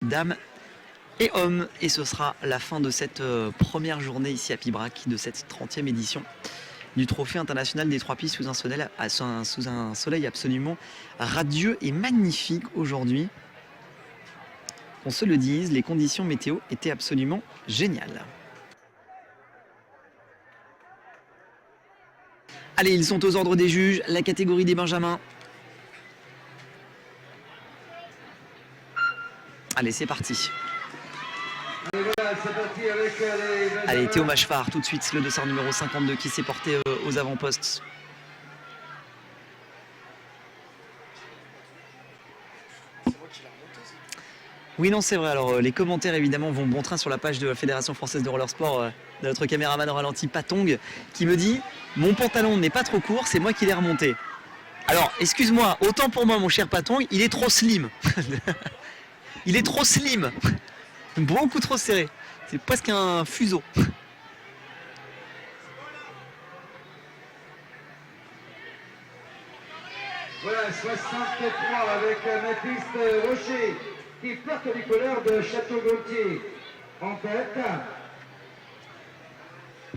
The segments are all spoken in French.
dames et hommes. Et ce sera la fin de cette première journée ici à Pibrac, de cette 30e édition du Trophée international des 3 pistes sous un soleil absolument radieux et magnifique aujourd'hui. On se le dise, les conditions météo étaient absolument géniales. Allez, ils sont aux ordres des juges, la catégorie des benjamins. Allez, c'est parti. Allez, Théo Machefard, tout de suite, le dossard numéro 52 qui s'est porté aux avant-postes. Oui, non, c'est vrai. Alors, les commentaires, évidemment, vont bon train sur la page de la Fédération Française de Roller Sport de notre caméraman au ralenti, Patong, qui me dit « Mon pantalon n'est pas trop court, c'est moi qui l'ai remonté. » Alors, excuse-moi, autant pour moi, mon cher Patong, il est trop slim. Il est trop slim. Beaucoup trop serré. C'est presque un fuseau. Voilà, 63 avec Mathis Rocher qui porte les couleurs de Château-Gontier en tête.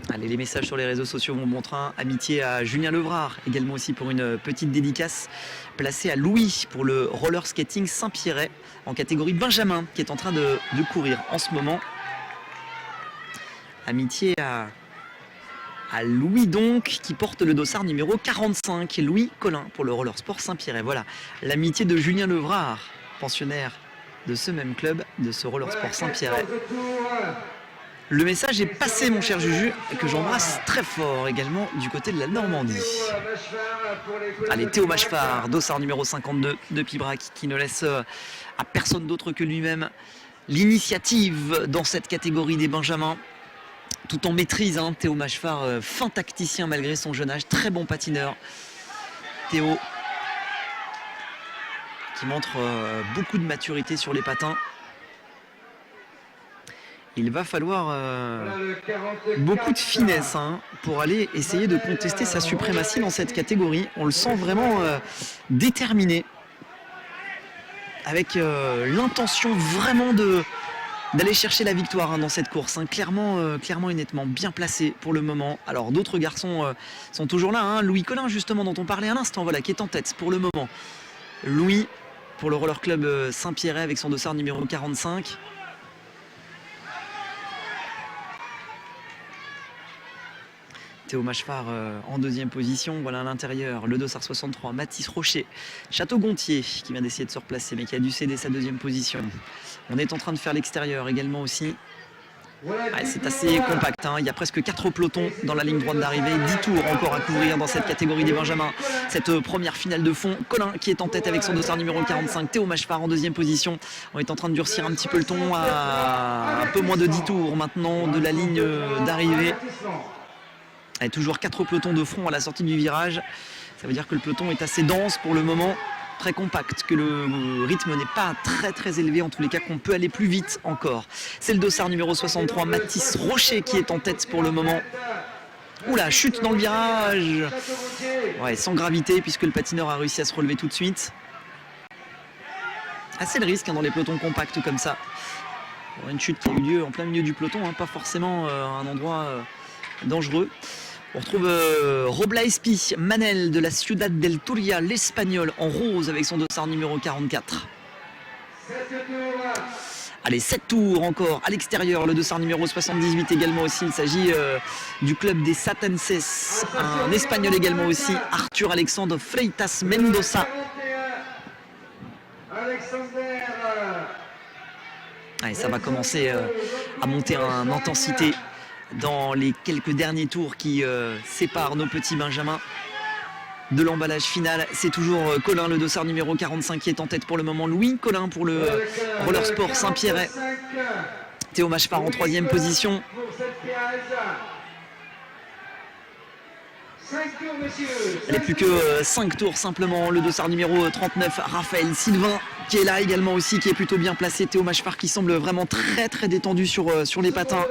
Allez, les messages sur les réseaux sociaux vont bon train. Amitié à Julien Levrard, également aussi pour une petite dédicace placée à Louis pour le roller skating Saint-Pierret en catégorie Benjamin qui est en train de courir en ce moment. Amitié à Louis donc qui porte le dossard numéro 45. Louis Collin pour le roller sport Saint-Pierret. Voilà, l'amitié de Julien Levrard, pensionnaire de ce même club, de ce roller sport Saint-Pierret. Le message est passé, mon cher Juju, que j'embrasse très fort également du côté de la Normandie. Allez, Théo Machefard, dossard numéro 52 de Pibrac, qui ne laisse à personne d'autre que lui-même l'initiative dans cette catégorie des benjamins. Tout en maîtrise, hein, Théo Machefard, fin tacticien malgré son jeune âge, très bon patineur. Théo qui montre beaucoup de maturité sur les patins. Il va falloir beaucoup de finesse pour aller essayer de contester sa suprématie dans cette catégorie. On le sent vraiment déterminé, avec l'intention vraiment d'aller chercher la victoire dans cette course. Clairement et nettement, bien placé pour le moment. Alors d'autres garçons sont toujours là. Louis Collin, justement, dont on parlait à l'instant, voilà, qui est en tête pour le moment. Louis, pour le Roller Club Saint-Pierret, avec son dossard numéro 45. Théo Machefard en deuxième position. Voilà à l'intérieur le dossard 63, Mathis Rocher, Château-Gontier qui vient d'essayer de se replacer mais qui a dû céder sa deuxième position. On est en train de faire l'extérieur également aussi. C'est assez compact, il y a presque 4 pelotons dans la ligne droite d'arrivée, 10 tours encore à couvrir dans cette catégorie des benjamins. Cette première finale de fond, Collin qui est en tête avec son dossard numéro 45, Théo Machefard en deuxième position. On est en train de durcir un petit peu le ton à un peu moins de 10 tours maintenant de la ligne d'arrivée. Et toujours 4 pelotons de front à la sortie du virage. Ça veut dire que le peloton est assez dense pour le moment, très compact, que le rythme n'est pas très élevé, en tous les cas qu'on peut aller plus vite encore. C'est le dossard numéro 63, Mathis Rocher qui est en tête pour le moment. Oula, chute dans le virage. Ouais, sans gravité puisque le patineur a réussi à se relever tout de suite. Assez le risque dans les pelotons compacts comme ça. Une chute qui a eu lieu en plein milieu du peloton, pas forcément un endroit dangereux. On retrouve Robla Espi, Manel de la Ciudad del Turia, l'Espagnol en rose avec son dossard numéro 44. Allez, 7 tours encore à l'extérieur, le dossard numéro 78 également aussi. Il s'agit du club des Satenses, un Espagnol également aussi, Arthur Alexandre Freitas Mendoza. Allez, ça va commencer à monter en intensité dans les quelques derniers tours qui séparent nos petits benjamins de l'emballage final. C'est toujours Collin, le dossard numéro 45 qui est en tête pour le moment. Louis Collin pour le Roller Sport Saint-Pierret. Théo Machefard en troisième position. 5 tours, messieurs. Il plus que 5 tours simplement. Le dossard numéro 39, Raphaël Sylvain, qui est là également aussi, qui est plutôt bien placé. Théo Machefard qui semble vraiment très détendu sur les patins.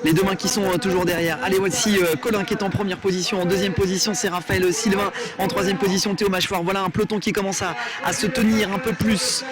Les deux mains qui sont toujours derrière. Allez, voici Collin qui est en première position. En deuxième position, c'est Raphaël Sylvain. En troisième position, Théo Machefard. Voilà un peloton qui commence à se tenir un peu plus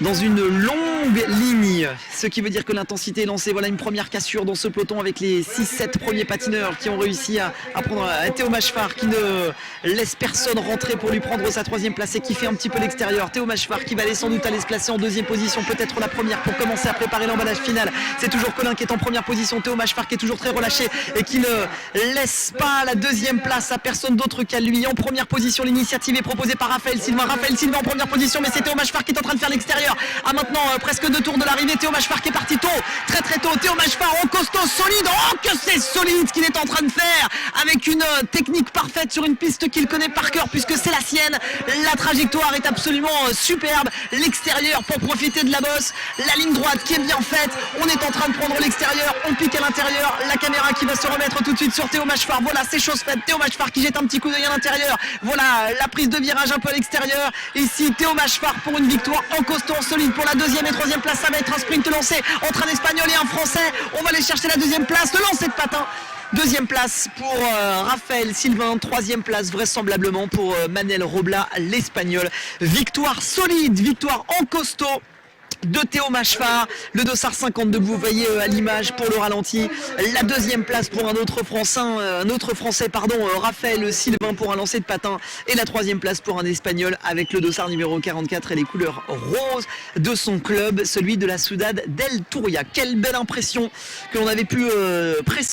dans une longue ligne. Ce qui veut dire que l'intensité est lancée. Voilà une première cassure dans ce peloton avec les 6-7 premiers patineurs qui ont réussi à prendre Théo Machfar qui ne laisse personne rentrer pour lui prendre sa troisième place et qui fait un petit peu l'extérieur. Théo Machfar qui va aller sans doute aller se placer en deuxième position, peut-être la première pour commencer à préparer l'emballage final. C'est toujours Colin qui est en première position. Théo Machfar qui est toujours très relâché et qui ne laisse pas la deuxième place à personne d'autre qu'à lui. En première position, l'initiative est proposée par Raphaël Sylvain. Raphaël Sylvain en première position, mais c'est Théo Machfar qui est en train de faire l'extérieur. À maintenant presque 2 tours de l'arrivée. Théo Machfar qui est parti tôt, très très tôt. Théo Machfar en costaud, solide. Oh que c'est solide ce qu'il est en train de faire avec une technique parfaite sur une piste qu'il connaît par cœur puisque c'est la sienne. La trajectoire est absolument superbe. L'extérieur pour profiter de la bosse. La ligne droite qui est bien faite. On est en train de prendre l'extérieur. On pique à l'intérieur. La caméra qui va se remettre tout de suite sur Théo Machfar. Voilà, c'est chose faite. Théo Machfar qui jette un petit coup d'œil à l'intérieur. Voilà la prise de virage un peu à l'extérieur. Ici Théo Machfar pour une victoire en costaud, en solide pour la deuxième et troisième place. Ça va être un sprint lancé entre un Espagnol et un Français. On va aller chercher la deuxième place. Le lancer de patin. Deuxième place pour Raphaël Sylvain, troisième place vraisemblablement pour Manel Robla, l'Espagnol. Victoire solide, victoire en costaud de Théo Machfar, le dossard 52 que vous voyez à l'image pour le ralenti. La deuxième place pour un autre Français, Raphaël Sylvain pour un lancer de patin. Et la troisième place pour un Espagnol avec le dossard numéro 44 et les couleurs roses de son club, celui de la Ciudad del Turia. Quelle belle impression que l'on avait pu presser.